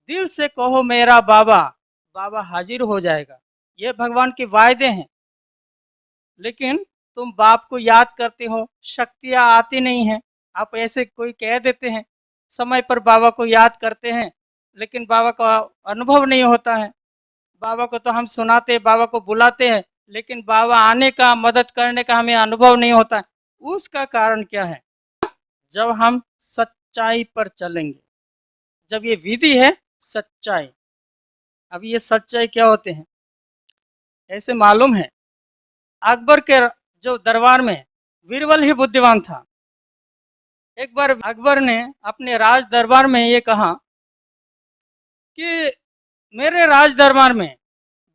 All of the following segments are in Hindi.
दिल से कहो मेरा बाबा, बाबा हाजिर हो जाएगा। ये भगवान के वायदे हैं। लेकिन तुम बाप को याद करते हो, शक्तियाँ आती नहीं हैं। आप ऐसे कोई कह देते हैं, समय पर बाबा को याद करते हैं, लेकिन बाबा का अनुभव नहीं होता है। बाबा को तो हम सुनाते हैं, बाबा को बुलाते हैं, लेकिन बाबा आने का, मदद करने का हमें अनुभव नहीं होता है। उसका कारण क्या है? जब हम सच्चाई पर चलेंगे, जब ये विधि है सच्चाई। अब ये सच्चाई क्या होते हैं? ऐसे मालूम है, अकबर के जो दरबार में बीरबल ही बुद्धिमान था। एक बार अकबर ने अपने राज दरबार में ये कहा कि मेरे राज दरबार में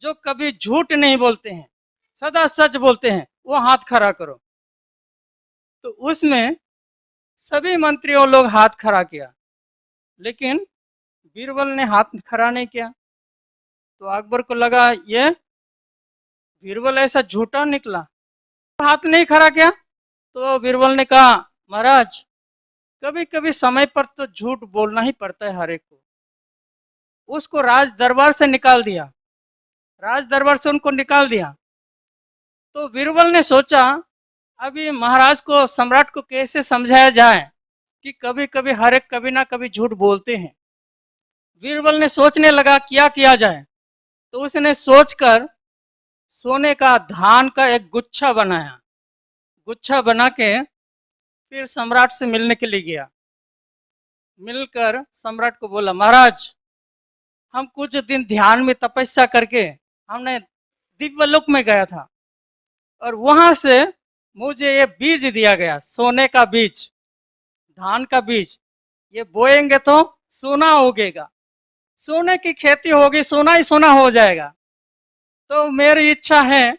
जो कभी झूठ नहीं बोलते हैं, सदा सच बोलते हैं, वो हाथ खड़ा करो। तो उसमें सभी मंत्रियों लोग हाथ खड़ा किया, लेकिन बीरबल ने हाथ खड़ा नहीं किया। तो अकबर को लगा ये बीरबल ऐसा झूठा निकला, हाथ नहीं खड़ा किया। तो बीरबल ने कहा, महाराज कभी कभी समय पर तो झूठ बोलना ही पड़ता है हर एक को। उसको राज दरबार से निकाल दिया, राज दरबार से उनको निकाल दिया। तो बीरबल ने सोचा, अभी महाराज को, सम्राट को कैसे समझाया जाए कि कभी कभी हर एक कभी ना कभी झूठ बोलते हैं। बीरबल ने सोचने लगा क्या किया जाए। तो उसने सोचकर सोने का, धान का एक गुच्छा बनाया। गुच्छा बना के फिर सम्राट से मिलने के लिए गया। मिलकर सम्राट को बोला, महाराज हम कुछ दिन ध्यान में तपस्या करके हमने दिव्यलोक में गया था, और वहां से मुझे ये बीज दिया गया, सोने का बीज, धान का बीज। ये बोएंगे तो सोना उगेगा, सोने की खेती होगी, सोना ही सोना हो जाएगा। तो मेरी इच्छा है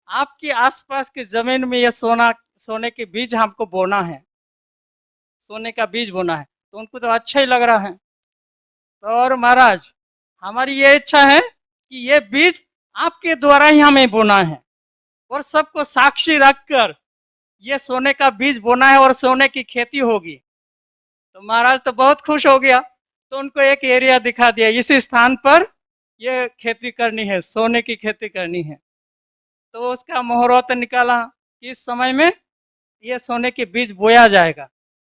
आपकी आसपास की जमीन में ये सोने के बीज हमको बोना है, सोने का बीज बोना है। तो उनको तो अच्छा ही लग रहा है। तो और महाराज हमारी ये इच्छा है कि ये बीज आपके द्वारा ही हमें बोना है, और सबको साक्षी रखकर ये सोने का बीज बोना है और सोने की खेती होगी। तो महाराज तो बहुत खुश हो गया। तो उनको एक एरिया दिखा दिया, इसी स्थान पर ये खेती करनी है, सोने की खेती करनी है। तो उसका मुहूर्त निकाला कि इस समय में ये सोने के बीज बोया जाएगा।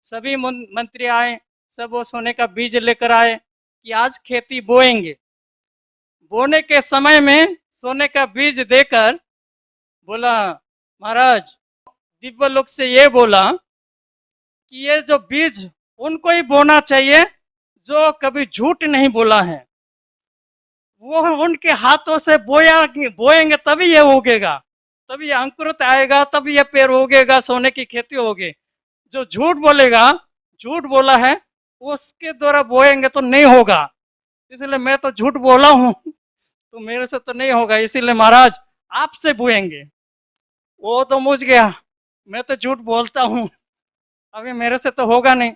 सभी मंत्री आए, सब वो सोने का बीज लेकर आए कि आज खेती बोएंगे। बोने के समय में सोने का बीज देकर बोला, महाराज दिव्यलोक से ये बोला कि ये जो बीज उनको ही बोना चाहिए जो कभी झूठ नहीं बोला है। वो उनके हाथों से बोएंगे तभी ये उगेगा, तभी ये अंकुरित आएगा, तभी ये पेड़ उगेगा, सोने की खेती होगी। जो झूठ बोलेगा, झूठ बोला है, उसके द्वारा बोएंगे तो नहीं होगा। इसलिए मैं तो झूठ बोला हूँ तो मेरे से तो नहीं होगा, इसीलिए महाराज आपसे बोएंगे। वो तो मुझ गया, मैं तो झूठ बोलता हूँ, अभी मेरे से तो होगा नहीं।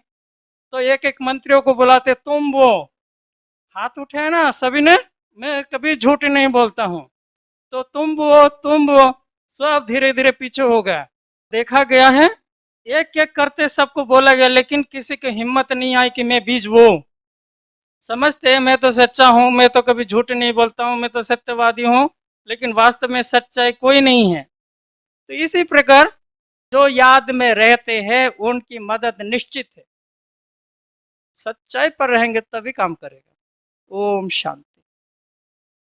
तो एक एक मंत्रियों को बुलाते, तुम वो हाथ उठाए ना सभी ने, मैं कभी झूठ नहीं बोलता हूँ। तो तुम वो सब धीरे धीरे पीछे हो गया। देखा गया है एक एक करते सबको बोला गया, लेकिन किसी की हिम्मत नहीं आई कि मैं बीज वो समझते हैं मैं तो सच्चा हूँ, मैं तो कभी झूठ नहीं बोलता हूँ, मैं तो सत्यवादी हूँ, लेकिन वास्तव में सच्चाई कोई नहीं है। तो इसी प्रकार जो याद में रहते हैं उनकी मदद निश्चित है। सच्चाई पर रहेंगे तभी काम करेगा। ओम शांति।